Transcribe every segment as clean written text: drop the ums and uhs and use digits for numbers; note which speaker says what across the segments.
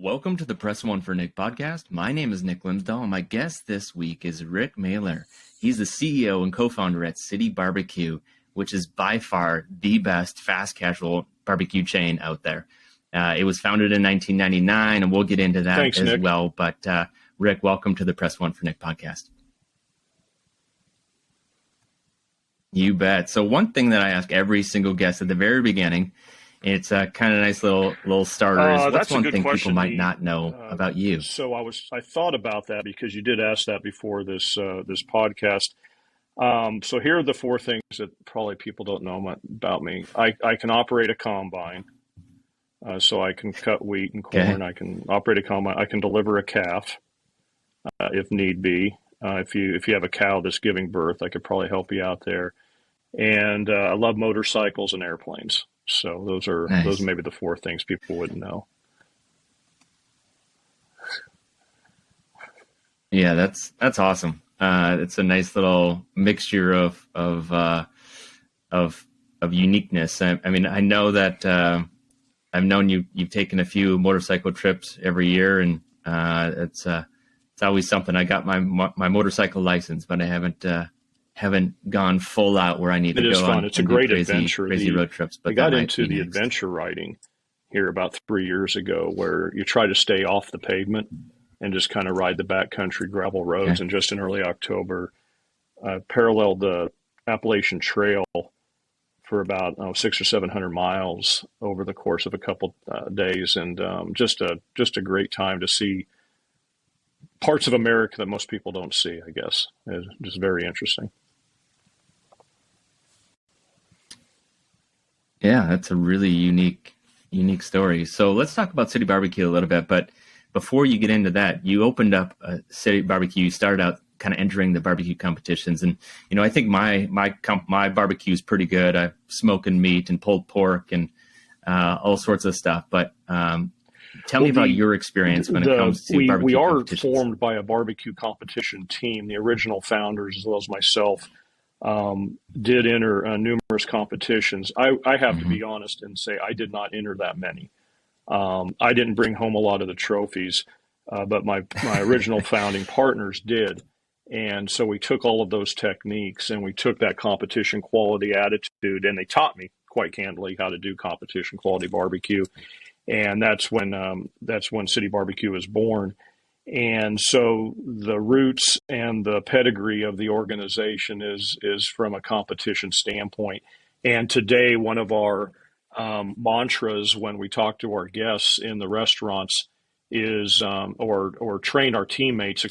Speaker 1: Welcome to the Press One for Nick podcast. My name is Nick Limsdahl, and my guest this week is Rick Malir. He's the CEO and co-founder at City BBQ, which is by far the best fast casual barbecue chain out there. It was founded in 1999, and we'll get into that
Speaker 2: Thanks,
Speaker 1: as
Speaker 2: Nick.
Speaker 1: well. But Rick, welcome to the Press One for Nick podcast. You bet. So one thing that I ask every single guest at the very beginning, it's a kind of nice little starter. What's
Speaker 2: That's a
Speaker 1: one
Speaker 2: good
Speaker 1: thing
Speaker 2: question,
Speaker 1: people might not know about you?
Speaker 2: So I thought about that because you did ask that before this podcast. So here are the four things that probably people don't know about me. I can operate a combine, so I can cut wheat and corn.
Speaker 1: Okay.
Speaker 2: I can operate a combine. I can deliver a calf if need be. If you have a cow that's giving birth, I could probably help you out there. And I love motorcycles and airplanes. So those are
Speaker 1: Nice.
Speaker 2: maybe the four things people wouldn't know.
Speaker 1: Yeah, that's awesome. It's a nice little mixture of uniqueness. I mean, I know that I've known you've taken a few motorcycle trips every year, and it's always something. I got my motorcycle license, but I haven't gone full out where I need to go.
Speaker 2: It is fun. It's a great adventure.
Speaker 1: Crazy road trips. But
Speaker 2: I got into the adventure riding here about 3 years ago, where you try to stay off the pavement and just kind of ride the backcountry gravel roads.
Speaker 1: Okay.
Speaker 2: And just in early October, paralleled the Appalachian Trail for about 600 or 700 miles over the course of a couple days, and just a great time to see parts of America that most people don't see. I guess it's just very interesting.
Speaker 1: Yeah, that's a really unique story. So let's talk about City BBQ a little bit. But before you get into that, you opened up City BBQ. You started out kind of entering the barbecue competitions, and I think my barbecue is pretty good. I'm smoking meat and pulled pork and all sorts of stuff. But tell me about your experience when it comes to barbecue
Speaker 2: we are
Speaker 1: competitions.
Speaker 2: formed by a barbecue competition team. The original founders, as well as myself, did enter numerous competitions. I have to be honest and say I did not enter that many. I didn't bring home a lot of the trophies, but my original founding partners did. And so we took all of those techniques and we took that competition quality attitude, and they taught me quite candidly how to do competition quality barbecue. And that's when City BBQ was born. And so the roots and the pedigree of the organization is from a competition standpoint. And today, one of our mantras when we talk to our guests in the restaurants is, or train our teammates,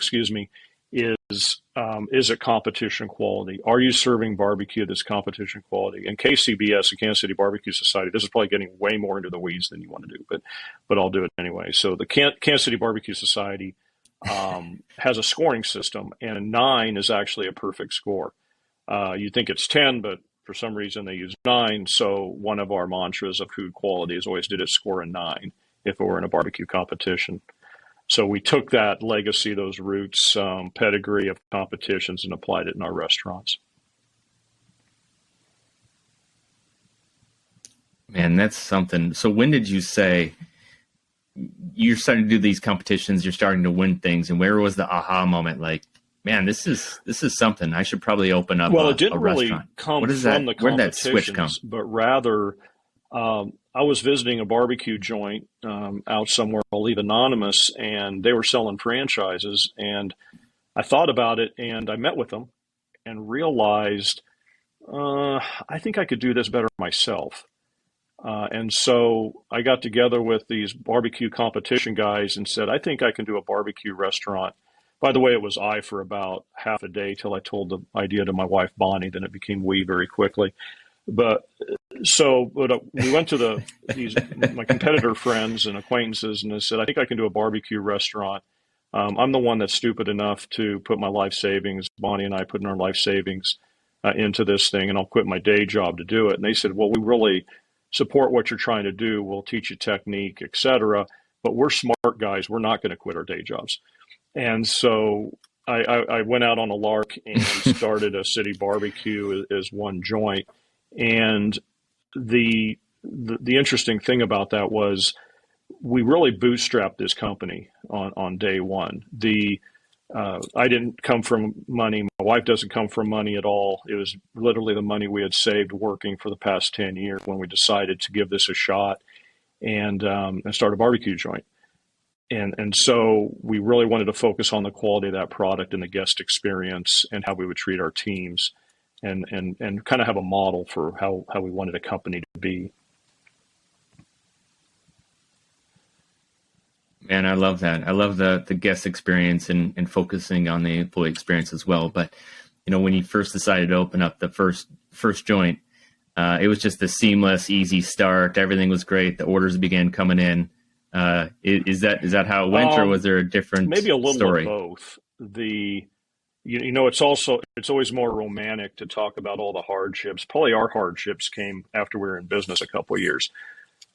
Speaker 2: is it competition quality? Are you serving barbecue that's competition quality? And KCBS, the Kansas City Barbecue Society, this is probably getting way more into the weeds than you want to do, but I'll do it anyway. So the Kansas City Barbecue Society has a scoring system, and a 9 is actually a perfect score. You think it's 10, but for some reason they use 9. So one of our mantras of food quality is always, did it score a 9 if it were in a barbecue competition? So we took that legacy, those roots, pedigree of competitions, and applied it in our restaurants.
Speaker 1: Man, that's something. So when did you say you're starting to do these competitions, you're starting to win things, and where was the aha moment? Like, man, this is something. I should probably open up
Speaker 2: it didn't
Speaker 1: a
Speaker 2: really
Speaker 1: restaurant.
Speaker 2: come
Speaker 1: What is
Speaker 2: from
Speaker 1: that?
Speaker 2: the
Speaker 1: Where did that switch come?
Speaker 2: competitions, but rather I was visiting a barbecue joint out somewhere, I'll leave anonymous, and they were selling franchises. And I thought about it, and I met with them and realized I think I could do this better myself. And so I got together with these barbecue competition guys and said, I think I can do a barbecue restaurant. By the way, it was I for about half a day till I told the idea to my wife, Bonnie. Then it became we very quickly. But we went to my competitor friends and acquaintances, and I said, I think I can do a barbecue restaurant. I'm the one that's stupid enough to put my life savings, Bonnie and I put in our life savings into this thing, and I'll quit my day job to do it. And they said, well, we really support what you're trying to do. We'll teach you technique, et cetera. But we're smart guys. We're not going to quit our day jobs. And so I went out on a lark and started a City BBQ as one joint. And the interesting thing about that was we really bootstrapped this company on day one. I didn't come from money. My wife doesn't come from money at all. It was literally the money we had saved working for the past 10 years when we decided to give this a shot and start a barbecue joint. And so we really wanted to focus on the quality of that product and the guest experience and how we would treat our teams and kind of have a model for how we wanted a company to be.
Speaker 1: Man, I love that. I love the guest experience and focusing on the employee experience as well. But when you first decided to open up the first joint, it was just a seamless, easy start. Everything was great. The orders began coming in. Is that how it went, or was there a different
Speaker 2: maybe a little
Speaker 1: story?
Speaker 2: of both? It's always more romantic to talk about all the hardships. Probably our hardships came after we were in business a couple of years.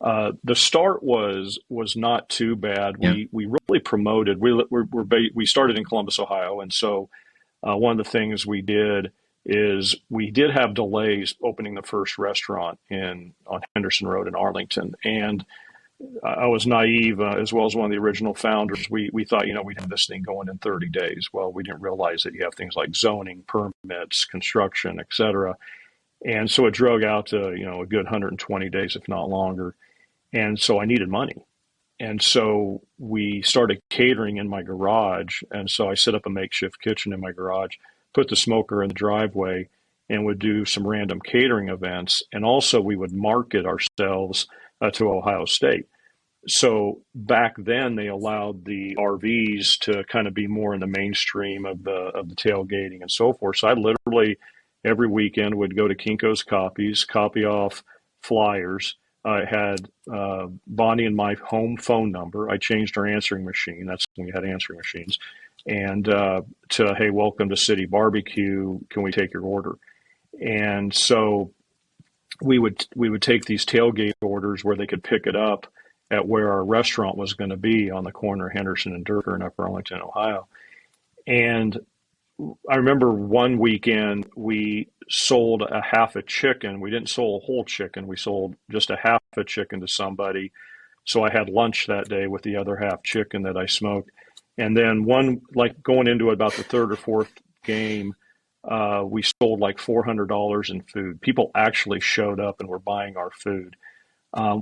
Speaker 2: The start was not too bad.
Speaker 1: Yeah.
Speaker 2: We really promoted. We started in Columbus, Ohio, and so one of the things we did is we did have delays opening the first restaurant on Henderson Road in Arlington, and I was naive, as well as one of the original founders. We thought, we'd have this thing going in 30 days. Well, we didn't realize that you have things like zoning, permits, construction, et cetera. And so it drug out to, a good 120 days, if not longer. And so I needed money. And so we started catering in my garage. And so I set up a makeshift kitchen in my garage, put the smoker in the driveway, and would do some random catering events. And also we would market ourselves to Ohio State. So back then they allowed the RVs to kind of be more in the mainstream of the tailgating and so forth. So I literally every weekend would go to Kinko's Copies, copy off flyers. I had Bonnie and my home phone number. I changed our answering machine. That's when we had answering machines. And to, hey, welcome to City BBQ. Can we take your order? And so we would take these tailgate orders where they could pick it up at where our restaurant was going to be on the corner of Henderson and Durker in Upper Arlington, Ohio. And I remember one weekend we sold a half a chicken. We didn't sell a whole chicken. We sold just a half a chicken to somebody. So I had lunch that day with the other half chicken that I smoked. And then going into about the third or fourth game, we sold like $400 in food. People actually showed up and were buying our food.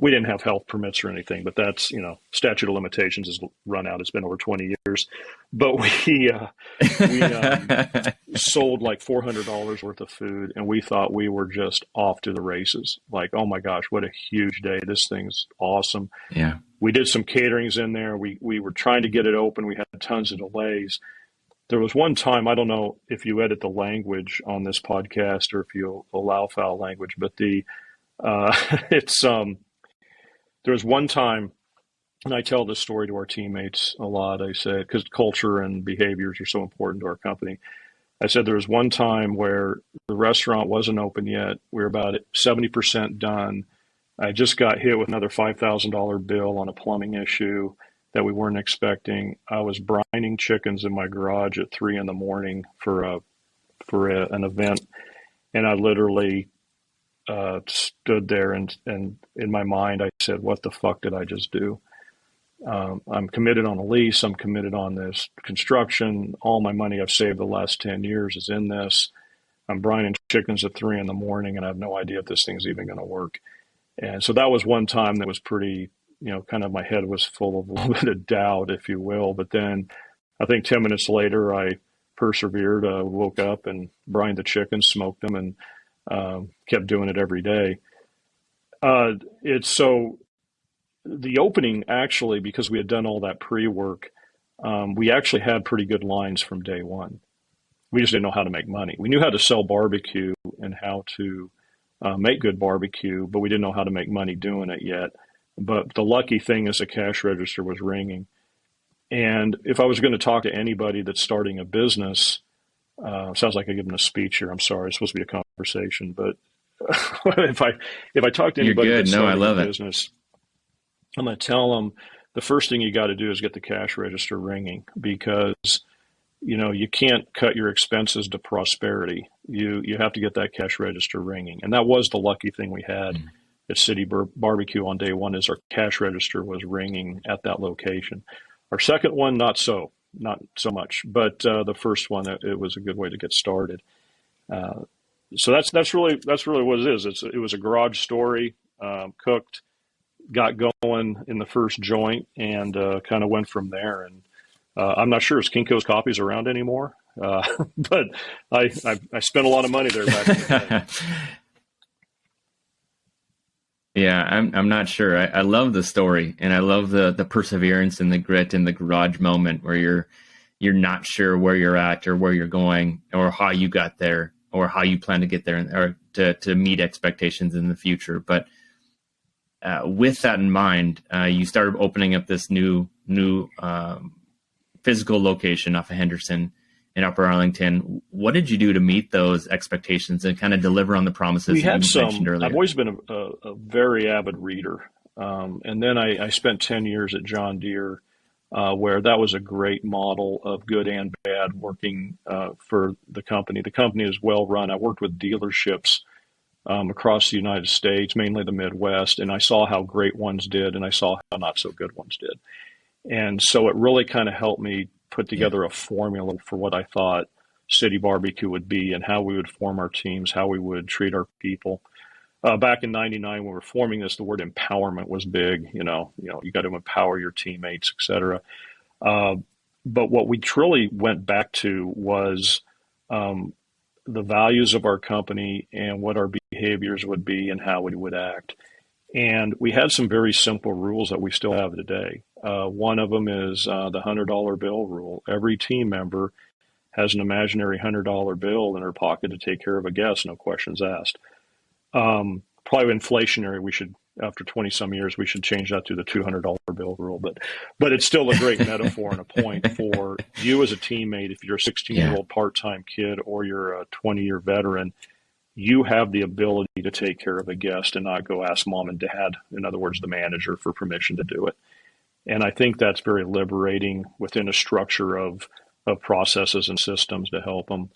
Speaker 2: We didn't have health permits or anything, but that's, statute of limitations has run out. It's been over 20 years. But we sold like $400 worth of food, and we thought we were just off to the races. Like, oh my gosh, what a huge day. This thing's awesome.
Speaker 1: Yeah.
Speaker 2: We did some caterings in there. We were trying to get it open. We had tons of delays. There was one time, I don't know if you edit the language on this podcast or if you allow foul language, but there was one time, and I tell this story to our teammates a lot. I say, because culture and behaviors are so important to our company. I said there was one time where the restaurant wasn't open yet. We were about 70% done. I just got hit with another $5,000 bill on a plumbing issue that we weren't expecting. I was brining chickens in my garage at 3 a.m. for an event, and I literally stood there and in my mind I said, what the fuck did I just do? I'm committed on a lease. I'm committed on this construction. All my money I've saved the last 10 years is in this. I'm brining chickens at 3 a.m. and I have no idea if this thing's even going to work. And so that was one time that was pretty, kind of my head was full of a little bit of doubt, if you will. But then I think 10 minutes later, I persevered, woke up and brined the chickens, smoked them, and kept doing it every day. The opening, actually, because we had done all that pre-work, we actually had pretty good lines from day one. We just didn't know how to make money. We knew how to sell barbecue and how to make good barbecue, but we didn't know how to make money doing it yet. But the lucky thing is the cash register was ringing. And if I was going to talk to anybody that's starting a business, sounds like I give them a speech here. I'm sorry, it's supposed to be a conversation, but if I talk to anybody that's starting a business, I'm going to tell them the first thing you got to do is get the cash register ringing, because you can't cut your expenses to prosperity. You have to get that cash register ringing, and that was the lucky thing we had. at City Barbecue on day one as our cash register was ringing at that location. Our second one, not so much, but the first one, it was a good way to get started. Uh, so that's really what it is. It was a garage story, cooked, got going in the first joint, and kind of went from there. And I'm not sure if Kinko's copies around anymore, but I spent a lot of money there back in the day.
Speaker 1: Yeah, I'm not sure. I love the story, and I love the perseverance and the grit in the garage moment where you're not sure where you're at or where you're going or how you got there or how you plan to get there or to meet expectations in the future. But with that in mind, you started opening up this new physical location off of Henderson in Upper Arlington. What did you do to meet those expectations and kind of deliver on the promises
Speaker 2: We
Speaker 1: that
Speaker 2: had
Speaker 1: you mentioned earlier?
Speaker 2: I've always been a very avid reader. And then I spent 10 years at John Deere, where that was a great model of good and bad working for the company. The company is well run. I worked with dealerships across the United States, mainly the Midwest, and I saw how great ones did and I saw how not so good ones did. And so it really kind of helped me put
Speaker 1: Yeah.
Speaker 2: together a formula for what I thought City Barbecue would be and how we would form our teams, how we would treat our people. Back in '99, when we were forming this, the word empowerment was big. You got to empower your teammates, et cetera. Uh, but what we truly went back to was um, the values of our company and what our behaviors would be and how we would act. And we had some very simple rules that we still have today. One of them is the $100 bill rule. Every team member has an imaginary $100 bill in their pocket to take care of a guest, no questions asked. Probably inflationary. We should, after 20 some years, we should change that to the $200 bill rule. But it's still a great metaphor and a point for you as a teammate. If you're a 16-year-old part-time kid or you're a 20-year veteran, you have the ability to take care of a guest and not go ask mom and dad, in other words, the manager, for permission to do it. And I think that's very liberating within a structure of processes and systems to help them.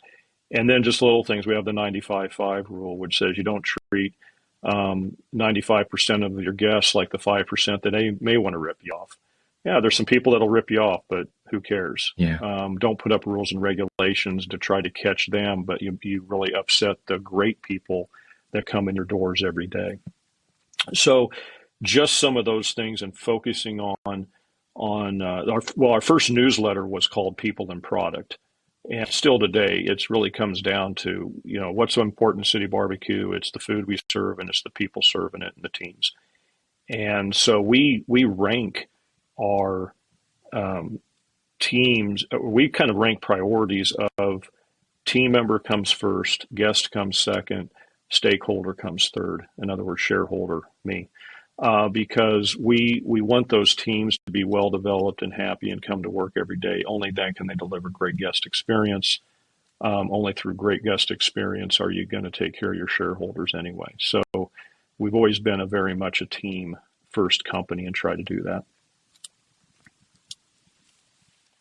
Speaker 2: And then just little things. We have the 95-5 rule, which says you don't treat 95% of your guests like the 5% that they may want to rip you off. Yeah, there's some people that'll rip you off, but who cares?
Speaker 1: Yeah.
Speaker 2: Don't put up rules and regulations to try to catch them, but you really upset the great people that come in your doors every day. So just some of those things and focusing on our first newsletter was called People and Product. And still today, it really comes down to, what's so important in City Barbecue. It's the food we serve and it's the people serving it and the teams. And so we rank our teams, we kind of rank priorities of team member comes first, guest comes second, stakeholder comes third. In other words, shareholder, me. Because we want those teams to be well developed and happy and come to work every day. Only then can they deliver great guest experience. Only through great guest experience are you going to take care of your shareholders anyway. So we've always been a very much a team first company and try to do that.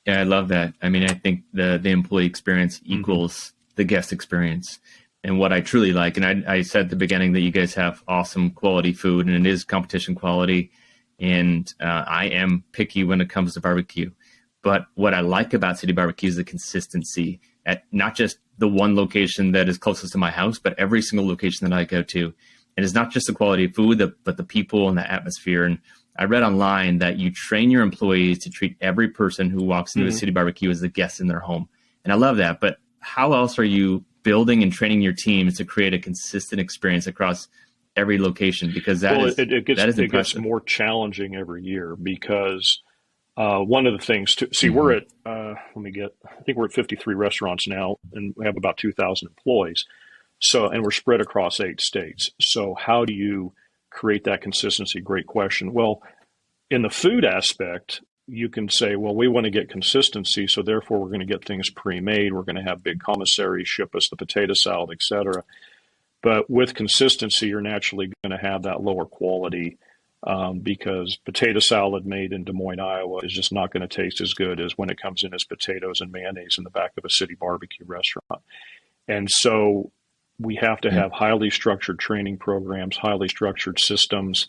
Speaker 1: Yeah, I love that. I mean, I think the employee experience equals the guest experience. And what I truly like, and I said at the beginning that you guys have awesome quality food, and it is competition quality. And I am picky when it comes to barbecue. But what I like about City Barbecue is the consistency at not just the one location that is closest to my house, but every single location that I go to. And it's not just the quality of food, but the people and the atmosphere. And I read online that you train your employees to treat every person who walks into a City Barbecue as a guest in their home. And I love that. But how else are you building and training your teams to create a consistent experience across every location? Because
Speaker 2: it gets
Speaker 1: impressive.
Speaker 2: more challenging every year because one of the things we're at, I think we're at 53 restaurants now and we have about 2,000 employees. So, and we're spread across 8 states. So how do you create that consistency? Great question. Well, in the food aspect, you can say, well, we want to get consistency, so therefore we're going to get things pre-made. We're going to have big commissaries ship us the potato salad, et cetera. But with consistency, you're naturally going to have that lower quality because potato salad made in Des Moines, Iowa is just not going to taste as good as when it comes in as potatoes and mayonnaise in the back of a City Barbecue restaurant. And so we have to
Speaker 1: Yeah.
Speaker 2: have highly structured training programs, highly structured systems,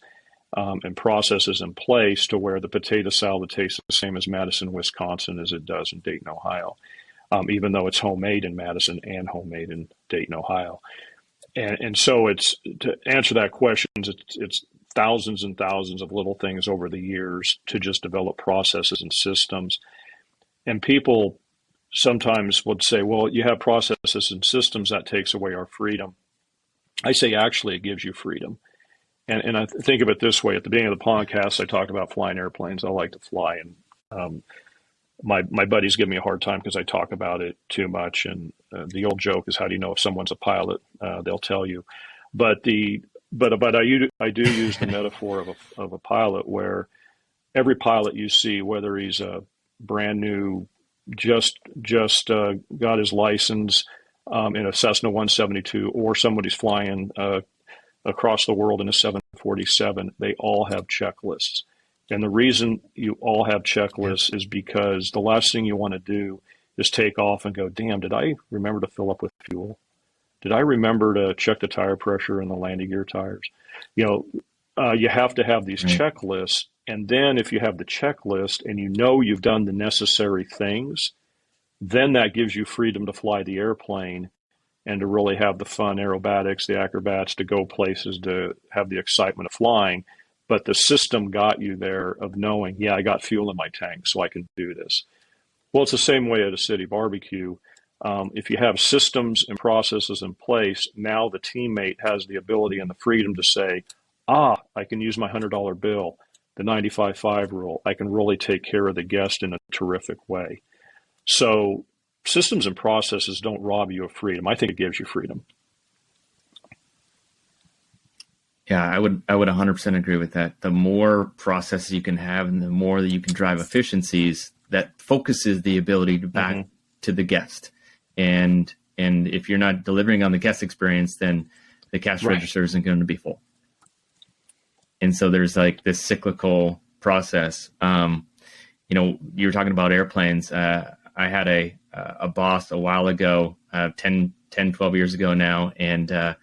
Speaker 2: and processes in place to where the potato salad tastes the same as Madison, Wisconsin as it does in Dayton, Ohio, even though it's homemade in Madison and homemade in Dayton, Ohio. And so it's to answer that question, it's thousands and thousands of little things over the years to just develop processes and systems. And people sometimes would say, well, you have processes and systems that takes away our freedom. I say, actually, it gives you freedom. And I think of it this way. At the beginning of the podcast, I talked about flying airplanes. I like to fly. And my buddies give me a hard time because I talk about it too much. And the old joke is, how do you know if someone's a pilot? They'll tell you. But I do use the metaphor of a pilot, where every pilot you see, whether he's a brand new, just got his license in a Cessna 172, or somebody's flying across the world in a 747, they all have checklists. And the reason you all have checklists is because the last thing you want to do is take off and go, damn, did I remember to fill up with fuel? Did I remember to check the tire pressure in the landing gear tires? You have to have these
Speaker 1: Right.
Speaker 2: checklists. And then if you have the checklist and you know you've done the necessary things, then that gives you freedom to fly the airplane and to really have the fun aerobatics, the acrobats, to go places, to have the excitement of flying. But the system got you there of knowing, yeah, I got fuel in my tank, so I can do this. Well, it's the same way at a City BBQ. If you have systems and processes in place, now the teammate has the ability and the freedom to say, I can use my $100 bill, the 95-5 rule. I can really take care of the guest in a terrific way. So systems and processes don't rob you of freedom. I think it gives you freedom.
Speaker 1: Yeah, I would 100% agree with that. The more processes you can have and the more that you can drive efficiencies, that focuses the ability to back to the guest. And if you're not delivering on the guest experience, then the cash register isn't going to be full. And so there's like this cyclical process. You were talking about airplanes. I had a boss a while ago, 10, 12 years ago now, and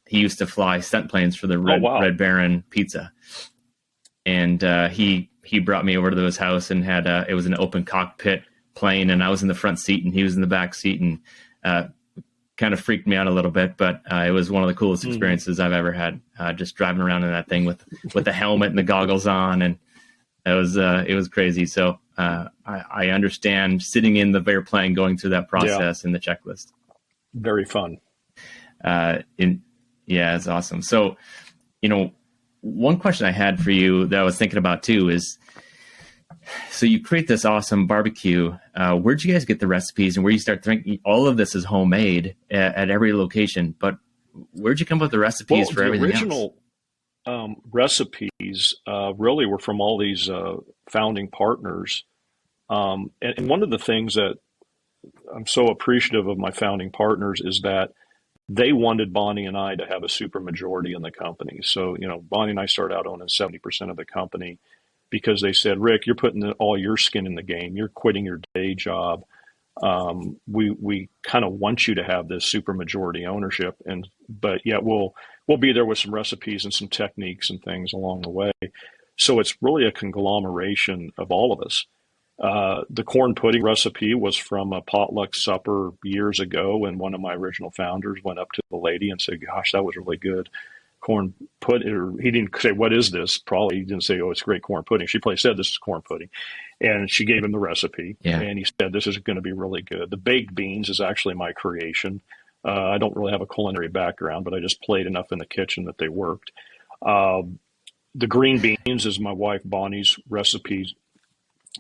Speaker 1: he used to fly stunt planes for the Red Baron Pizza. And he brought me over to his house and had it was an open cockpit plane, and I was in the front seat and he was in the back seat, and kind of freaked me out a little bit, but it was one of the coolest experiences I've ever had, just driving around in that thing with the helmet and the goggles on, and it was crazy. So I understand sitting in the airplane, going through that process and the checklist.
Speaker 2: Very fun.
Speaker 1: Yeah, it's awesome. So, one question I had for you that I was thinking about too is, so you create this awesome barbecue. Where'd you guys get the recipes, and where you start thinking all of this is homemade at every location? But where'd you come up with the recipes for everything else?
Speaker 2: The original recipes really were from all these founding partners. And one of the things that I'm so appreciative of my founding partners is that they wanted Bonnie and I to have a super majority in the company. So, Bonnie and I started out owning 70% of the company because they said, Rick, you're putting all your skin in the game. You're quitting your day job. We kind of want you to have this super majority ownership, but yet we'll be there with some recipes and some techniques and things along the way. So it's really a conglomeration of all of us. The corn pudding recipe was from a potluck supper years ago, and one of my original founders went up to the lady and said, gosh, that was really good corn pudding. Or he didn't say, what is this? Probably he didn't say, oh, it's great corn pudding. She probably said, this is corn pudding. And she gave him the recipe, and he said, this is going to be really good. The baked beans is actually my creation. I don't really have a culinary background, but I just played enough in the kitchen that they worked. The green beans is my wife Bonnie's recipe.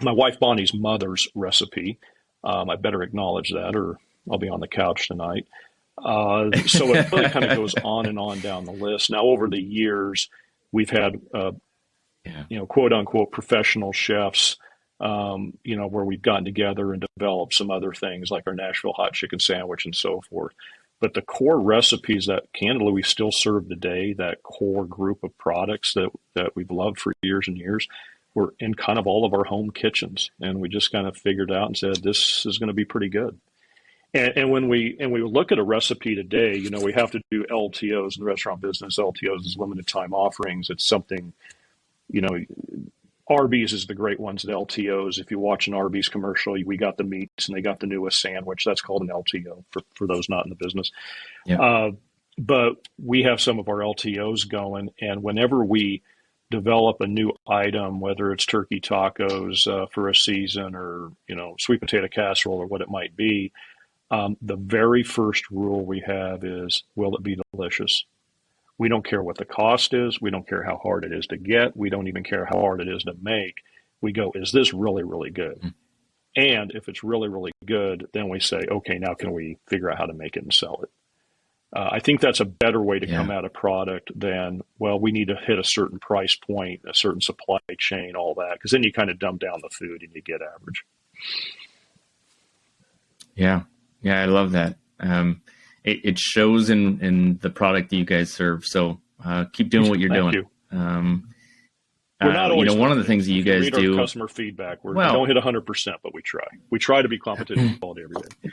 Speaker 2: My wife Bonnie's mother's recipe. I better acknowledge that, or I'll be on the couch tonight. So it really kind of goes on and on down the list. Now, over the years, we've had, quote unquote, professional chefs, where we've gotten together and developed some other things like our Nashville hot chicken sandwich and so forth. But the core recipes that candidly we still serve today, that core group of products that we've loved for years and years, were in kind of all of our home kitchens. And we just kind of figured out and said, this is going to be pretty good. And when we look at a recipe today, we have to do LTOs in the restaurant business. LTOs is limited time offerings. It's something, you know, Arby's is the great ones at LTOs. If you watch an Arby's commercial, we got the meats and they got the newest sandwich. That's called an LTO for those not in the business.
Speaker 1: Yeah.
Speaker 2: But we have some of our LTOs going, and whenever we develop a new item, whether it's turkey tacos for a season or sweet potato casserole or what it might be, the very first rule we have is, will it be delicious? We don't care what the cost is. We don't care how hard it is to get. We don't even care how hard it is to make. We go, is this really, really good? Mm-hmm. And if it's really, really good, then we say, okay, now can we figure out how to make it and sell it? I think that's a better way to come at a product than, well, we need to hit a certain price point, a certain supply chain, all that, because then you kind of dumb down the food and you get average.
Speaker 1: Yeah, I love that. It shows in the product that you guys serve. So keep doing what you're doing.
Speaker 2: You. We're not always
Speaker 1: one of the things that you guys do.
Speaker 2: Our customer feedback. We don't hit 100%, but we try. We try to be competitive quality every day.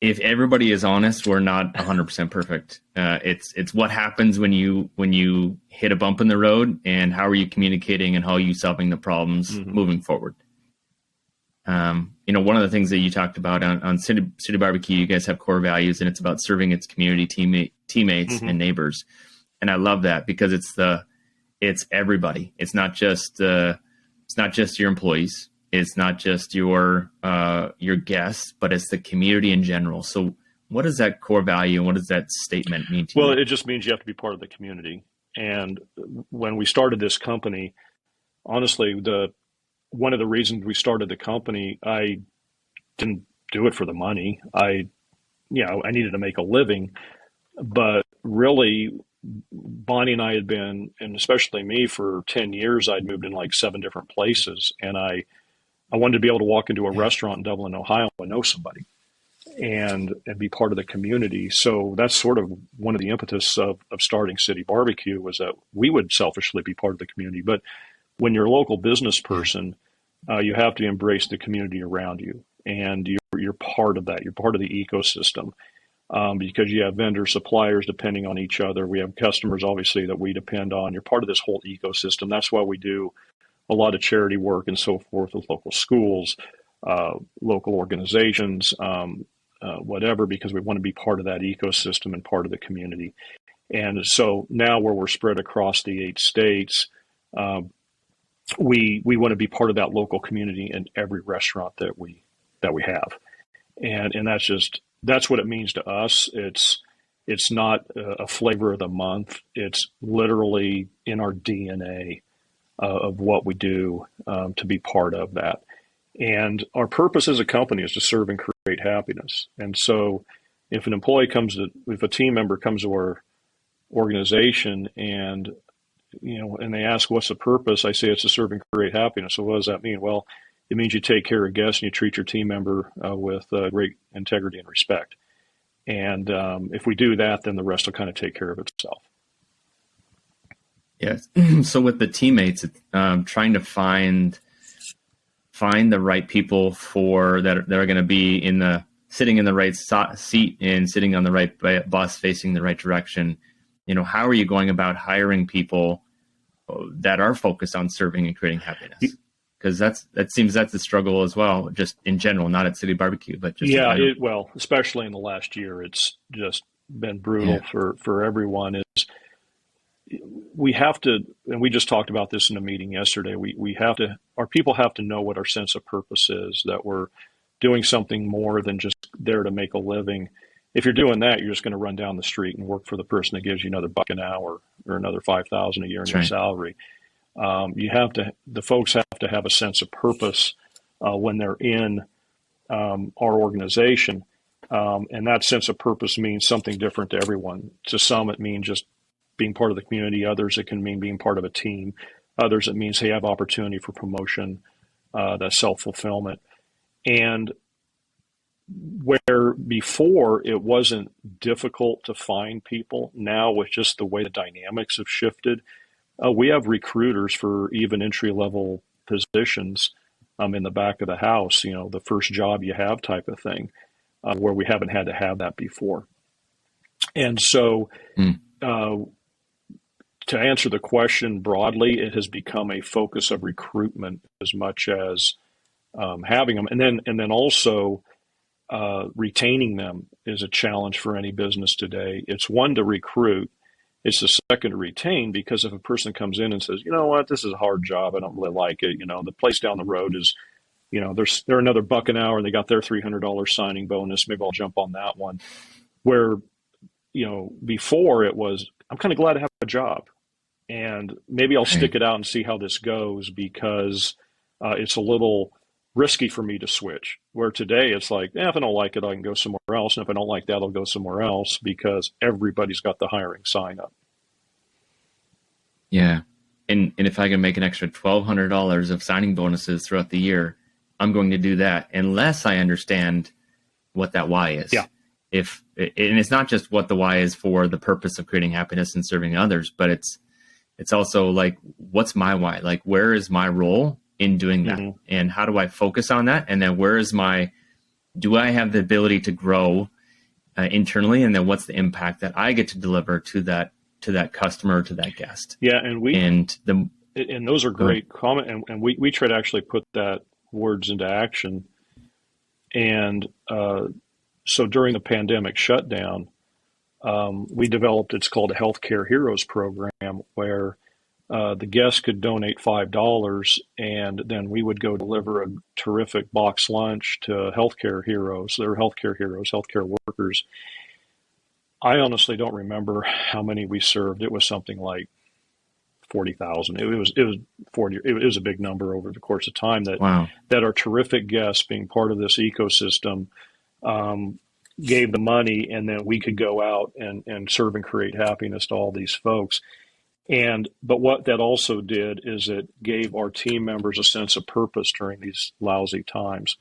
Speaker 1: If everybody is honest, we're not 100% perfect. It's what happens when you hit a bump in the road, and how are you communicating and how are you solving the problems moving forward. One of the things that you talked about on City BBQ, you guys have core values, and it's about serving its community teammates and neighbors. And I love that because it's everybody. It's not just your employees. It's not just your guests, but it's the community in general. So what is that core value and what does that statement mean to you?
Speaker 2: Well, it just means you have to be part of the community. And when we started this company, honestly, one of the reasons we started the company, I didn't do it for the money. I needed to make a living, but really Bonnie and I had been, and especially me, for 10 years, I'd moved in like 7 different places, and I wanted to be able to walk into a restaurant in Dublin, Ohio, and know somebody and be part of the community. So that's sort of one of the impetus of starting City BBQ, was that we would selfishly be part of the community. But when you're a local business person, you have to embrace the community around you, and you're part of that. You're part of the ecosystem, because you have vendors, suppliers depending on each other. We have customers, obviously, that we depend on. You're part of this whole ecosystem. That's why we do a lot of charity work and so forth with local schools, local organizations, whatever, because we want to be part of that ecosystem and part of the community. And so now, where we're spread across the 8 states, we want to be part of that local community in every restaurant that we have. And that's what it means to us. It's not a flavor of the month. It's literally in our DNA of what we do, to be part of that. And our purpose as a company is to serve and create happiness. And so if a team member comes to our organization and they ask, what's the purpose? I say it's to serve and create happiness. So what does that mean? Well, it means you take care of guests and you treat your team member with great integrity and respect. And if we do that, then the rest will kind of take care of itself.
Speaker 1: Yes. So with the teammates, trying to find the right people that are going to be sitting in the right seat and sitting on the right bus, facing the right direction. How are you going about hiring people that are focused on serving and creating happiness? Because that seems that's a struggle as well, just in general, not at City BBQ, but just
Speaker 2: especially in the last year, it's just been brutal for everyone. We have to, and we just talked about this in a meeting yesterday. Our people have to know what our sense of purpose is, that we're doing something more than just there to make a living. If you're doing that, you're just going to run down the street and work for the person that gives you another $1 an hour or another $5,000 a year in your salary. The folks have to have a sense of purpose when they're in our organization, and that sense of purpose means something different to everyone. To some, it means just being part of the community. Others, it can mean being part of a team. Others, it means, hey, I have opportunity for promotion, that self-fulfillment. And where before it wasn't difficult to find people, now with just the way the dynamics have shifted, we have recruiters for even entry-level positions in the back of the house, the first job you have type of thing. where we haven't had to have that before. And so,
Speaker 1: Mm.
Speaker 2: to answer the question broadly, it has become a focus of recruitment as much as having them, and then also retaining them is a challenge for any business today. It's one to recruit. It's the second to retain, because if a person comes in and says, you know what, this is a hard job, I don't really like it. The place down the road is, they're another buck an hour and they got their $300 signing bonus. Maybe I'll jump on that one. Where, before it was, I'm kind of glad to have a job, and maybe I'll stick it out and see how this goes, because it's a little risky for me to switch. Where today it's like, if I don't like it, I can go somewhere else. And if I don't like that, I'll go somewhere else, because everybody's got the hiring sign up.
Speaker 1: Yeah. And if I can make an extra $1,200 of signing bonuses throughout the year, I'm going to do that, unless I understand what that why is.
Speaker 2: Yeah.
Speaker 1: And it's not just what the why is for the purpose of creating happiness and serving others, but it's also like, what's my why? Like, where is my role in doing that?
Speaker 2: Mm-hmm.
Speaker 1: And how do I focus on that? And then do I have the ability to grow internally? And then what's the impact that I get to deliver to that customer, to that guest?
Speaker 2: Yeah. And those are great comment. And we try to actually put that words into action. And so during the pandemic shutdown, we developed, it's called a Healthcare Heroes program, where the guests could donate $5, and then we would go deliver a terrific box lunch to healthcare heroes. They're healthcare heroes, healthcare workers. I honestly don't remember how many we served. It was something like 40,000. It was 40. It was a big number over the course of time that our terrific guests, being part of this ecosystem, gave the money, and then we could go out and serve and create happiness to all these folks. But what that also did is it gave our team members a sense of purpose during these lousy times.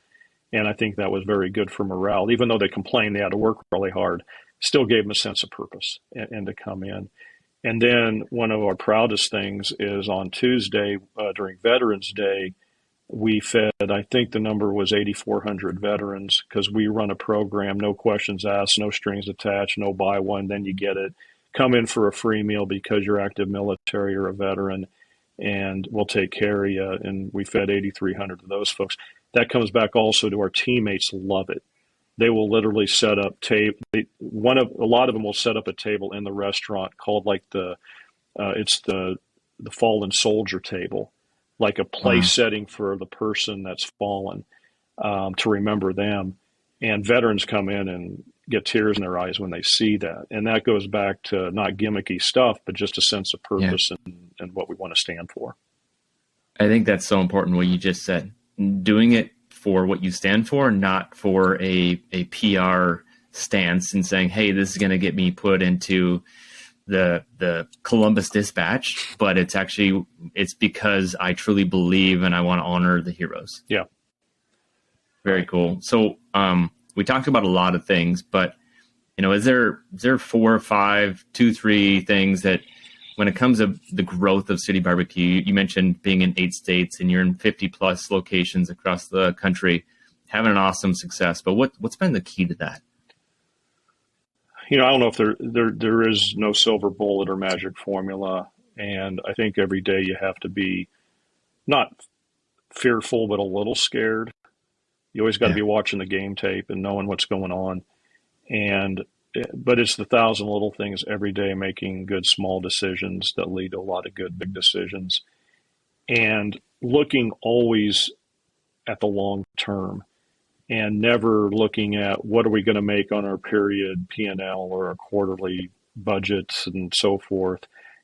Speaker 2: And I think that was very good for morale. Even though they complained they had to work really hard, still gave them a sense of purpose and to come in. And then one of our proudest things is on Tuesday during Veterans Day, we fed, I think the number was 8,400 veterans, because we run a program, no questions asked, no strings attached, no buy one, then you get it. Come in for a free meal because you're active military or a veteran, and we'll take care of you. And we fed 8,300 of those folks. That comes back also to our teammates love it. They will literally set up a lot of them will set up a table in the restaurant called like it's the fallen soldier table, like a place setting for the person that's fallen, to remember them. And veterans come in and get tears in their eyes when they see that. And that goes back to not gimmicky stuff, but just a sense of purpose and what we want to stand for.
Speaker 1: I think that's so important, what you just said. Doing it for what you stand for, not for a PR stance and saying, hey, this is going to get me put into the Columbus Dispatch, but it's because I truly believe and I want to honor the heroes.
Speaker 2: Yeah.
Speaker 1: Very cool. So we talked about a lot of things, but is there 4 or 5, 2, 3 things that, when it comes to the growth of City BBQ, you mentioned being in 8 states and you're in 50 plus locations across the country, having an awesome success. But what's been the key to that?
Speaker 2: I don't know if there is no silver bullet or magic formula. And I think every day you have to be not fearful, but a little scared. You always got to be watching the game tape and knowing what's going on. But it's the 1,000 little things every day, making good small decisions that lead to a lot of good big decisions, and looking always at the long term, and never looking at what are we going to make on our period P&L or our quarterly budgets and so forth.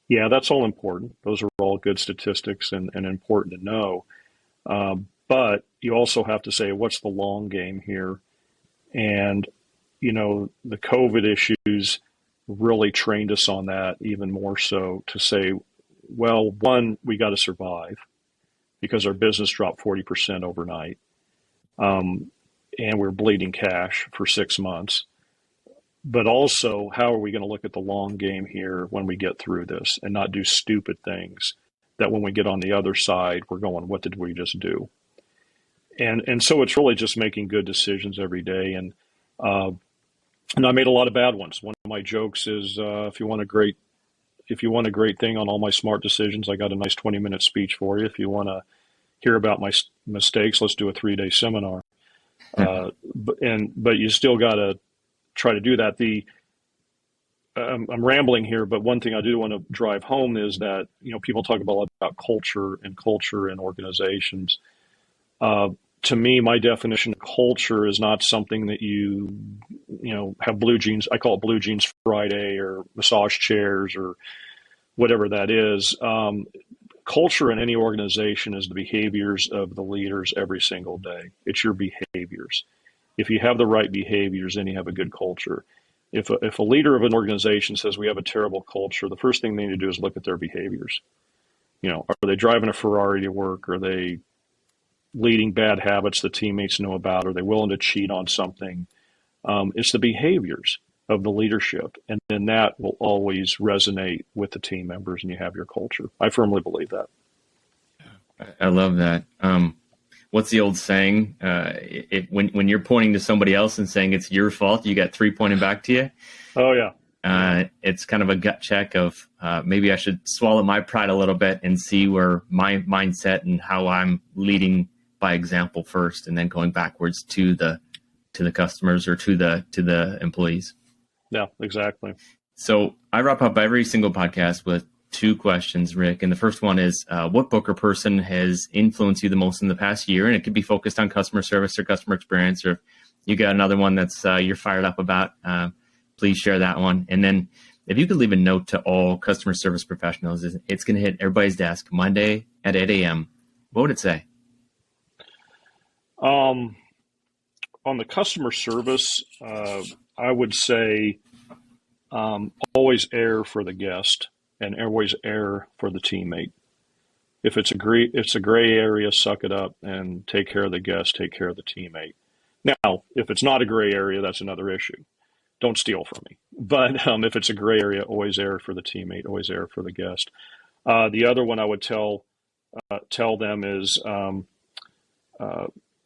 Speaker 2: Yeah, that's all important. Those are all good statistics and important to know. But you also have to say, what's the long game here? And the COVID issues really trained us on that even more so, to say, well, one, we got to survive, because our business dropped 40% overnight. And we're bleeding cash for 6 months. But also, how are we going to look at the long game here when we get through this, and not do stupid things that when we get on the other side, we're going, what did we just do? And so it's really just making good decisions every day. And And I made a lot of bad ones. One of my jokes is, if you want a great thing on all my smart decisions, I got a nice 20-minute speech for you. If you want to hear about my mistakes, let's do a 3-day seminar. But you still got to try to do that. I'm rambling here, but one thing I do want to drive home is that, people talk a lot about culture in organizations. To me, my definition of culture is not something that you have blue jeans. I call it blue jeans Friday or massage chairs or whatever that is. Culture in any organization is the behaviors of the leaders every single day. It's your behaviors. If you have the right behaviors, then you have a good culture. If a leader of an organization says we have a terrible culture, the first thing they need to do is look at their behaviors. Are they driving a Ferrari to work? Are they leading bad habits that teammates know about? Are they willing to cheat on something? It's the behaviors of the leadership, and then that will always resonate with the team members, and you have your culture. I firmly believe that.
Speaker 1: I love that. What's the old saying? When you're pointing to somebody else and saying it's your fault, you got 3 pointing back to you.
Speaker 2: Oh yeah.
Speaker 1: It's kind of a gut check of maybe I should swallow my pride a little bit and see where my mindset and how I'm leading by example first, and then going backwards to the customers or to the employees.
Speaker 2: Yeah, exactly.
Speaker 1: So I wrap up every single podcast with 2 questions, Rick. And the first one is, what book or person has influenced you the most in the past year? And it could be focused on customer service or customer experience, or if you got another one that's you're fired up about, please share that one. And then if you could leave a note to all customer service professionals, it's going to hit everybody's desk Monday at 8 a.m. What would it say?
Speaker 2: On the customer service, I would say always err for the guest and always err for the teammate. If it's a gray area, suck it up and take care of the guest, take care of the teammate. Now, if it's not a gray area, that's another issue. Don't steal from me. But if it's a gray area, always err for the teammate, always err for the guest. The other one I would tell them is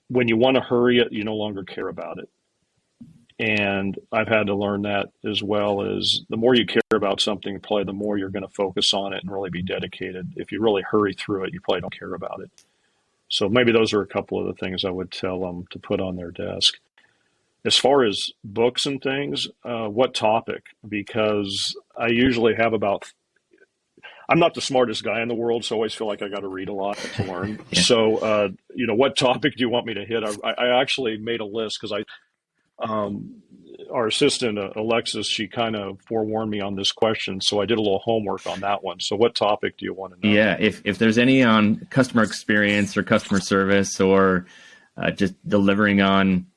Speaker 2: when you want to hurry it, you no longer care about it. And I've had to learn that, as well as the more you care about something, probably the more you're going to focus on it and really be dedicated. If you really hurry through it, you probably don't care about it. So maybe those are a couple of the things I would tell them to put on their desk. As far as books and things, what topic? Because I usually have I'm not the smartest guy in the world, so I always feel like I got to read a lot to learn. Yeah. So, what topic do you want me to hit? I actually made a list because our assistant, Alexis, she kind of forewarned me on this question. So I did a little homework on that one. So what topic do you want to know?
Speaker 1: Yeah, if there's any on customer experience or customer service or just delivering on,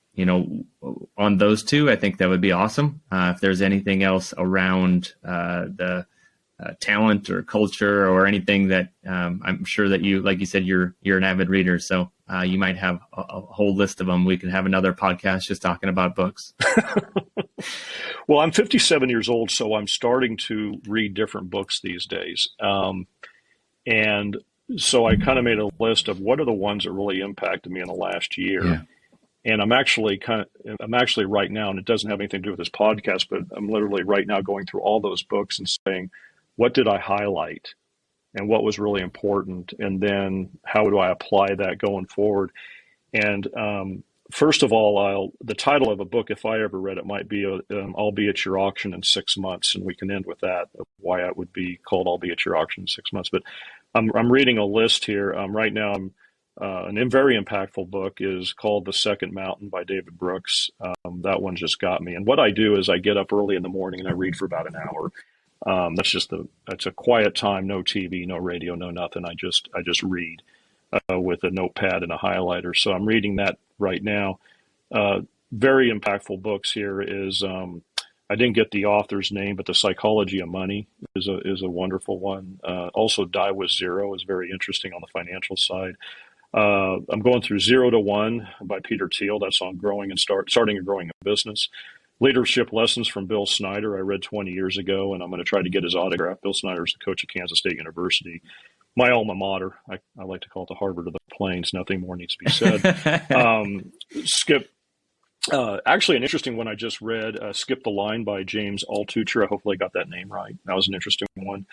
Speaker 1: on those 2, I think that would be awesome. If there's anything else around the talent or culture or anything that I'm sure that you, like you said, you're an avid reader. So you might have a whole list of them. We can have another podcast just talking about books.
Speaker 2: Well, I'm 57 years old, so I'm starting to read different books these days. And so I kind of made a list of what are the ones that really impacted me in the last year. Yeah. And I'm actually right now, and it doesn't have anything to do with this podcast, but I'm literally right now going through all those books and saying, what did I highlight and what was really important? And then how do I apply that going forward? And first of all, the title of a book, if I ever read it, might be I'll Be at Your Auction in 6 months. And we can end with that, why it would be called I'll Be at Your Auction in 6 months. But I'm reading a list here. Right now, an very impactful book is called The Second Mountain by David Brooks. That one just got me. And what I do is I get up early in the morning and I read for about an hour. That's a quiet time, no TV, no radio, no nothing. I just read with a notepad and a highlighter. So I'm reading that right now. Very impactful books here is I didn't get the author's name, but The Psychology of Money is a wonderful one. Also, Die with Zero is very interesting on the financial side. I'm going through 0 to 1 by Peter Thiel. That's on starting and growing a business. Leadership Lessons from Bill Snyder, I read 20 years ago, and I'm going to try to get his autograph. Bill Snyder is the coach of Kansas State University. My alma mater. I like to call it the Harvard of the Plains. Nothing more needs to be said. Actually, an interesting one I just read, Skip the Line by James Altucher. Hopefully I got that name right. That was an interesting one.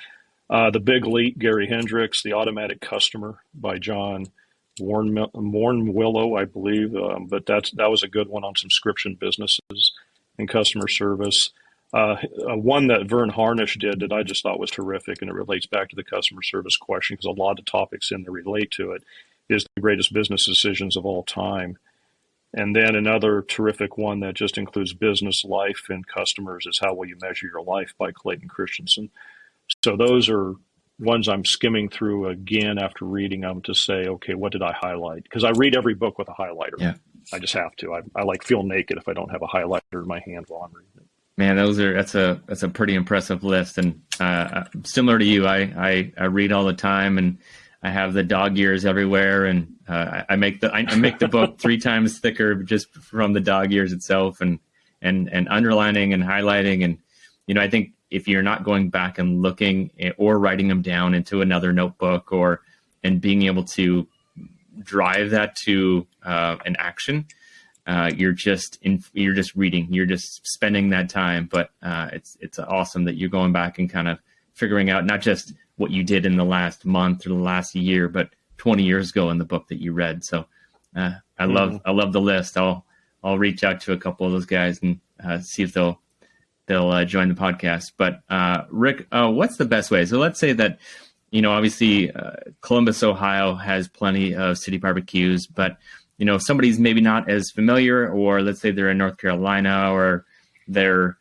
Speaker 2: The Big Leap, Gary Hendricks, The Automatic Customer by John Willow, I believe. But that was a good one on subscription businesses and customer service. One that Vern Harnish did that I just thought was terrific, and it relates back to the customer service question because a lot of topics in there relate to it, is The Greatest Business Decisions of All Time. And then another terrific one that just includes business, life, and customers is How Will You Measure Your Life by Clayton Christensen. So those are ones I'm skimming through again after reading them to say, okay, what did I highlight? Because I read every book with a highlighter.
Speaker 1: Yeah.
Speaker 2: I just have to. I like feel naked if I don't have a highlighter in my hand while I'm reading it.
Speaker 1: Man, that's a pretty impressive list. And similar to you, I read all the time, and I have the dog ears everywhere, and I make the book 3 times thicker just from the dog ears itself, and underlining and highlighting. And I think if you're not going back and looking or writing them down into another notebook and being able to drive that to an action, you're just reading, you're just spending that time. But it's awesome that you're going back and kind of figuring out not just what you did in the last month or the last year, but 20 years ago in the book that you read. So I love the list. I'll reach out to a couple of those guys and see if they'll join the podcast. But Rick, what's the best way? So let's say that, obviously Columbus, Ohio has plenty of City barbecues, but somebody's maybe not as familiar, or let's say they're in North Carolina, or they're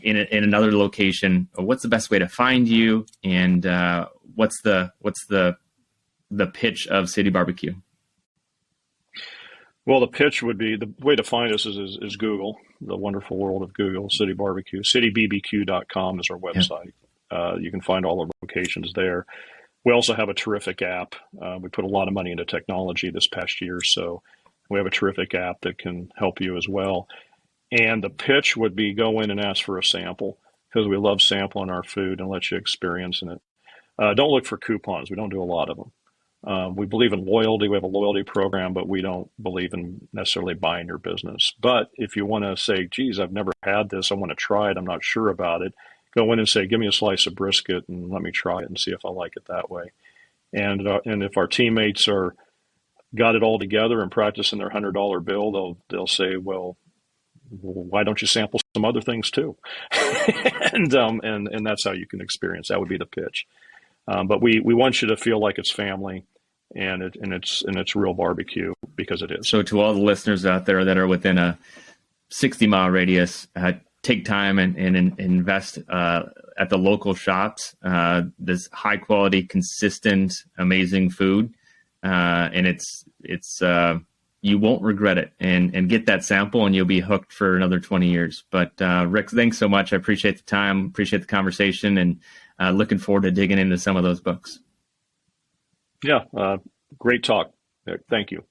Speaker 1: in another location. What's the best way to find you, and what's the pitch of City BBQ?
Speaker 2: Well, the pitch would be, the way to find us is Google, the wonderful world of Google, City BBQ. CityBBQ.com is our website. Yeah. You can find all the locations there. We also have a terrific app. We put a lot of money into technology this past year, so we have a terrific app that can help you as well. And the pitch would be go in and ask for a sample, because we love sampling our food and let you experience it. Don't look for coupons. We don't do a lot of them. We believe in loyalty. We have a loyalty program, but we don't believe in necessarily buying your business. But if you want to say, geez, I've never had this, I want to try it, I'm not sure about it, go in and say, give me a slice of brisket and let me try it and see if I like it that way. And if our teammates got it all together and practicing their $100 bill, they'll say, well, why don't you sample some other things too? and that's how you can experience. That would be the pitch. But we want you to feel like it's family, and it's real barbecue, because it is.
Speaker 1: So to all the listeners out there that are within a 60-mile radius, take time and invest at the local shops. This high quality, consistent, amazing food, and it's you won't regret it. And get that sample, and you'll be hooked for another 20 years. But Rick, thanks so much. I appreciate the time, appreciate the conversation, and looking forward to digging into some of those books.
Speaker 2: Yeah, great talk. Thank you.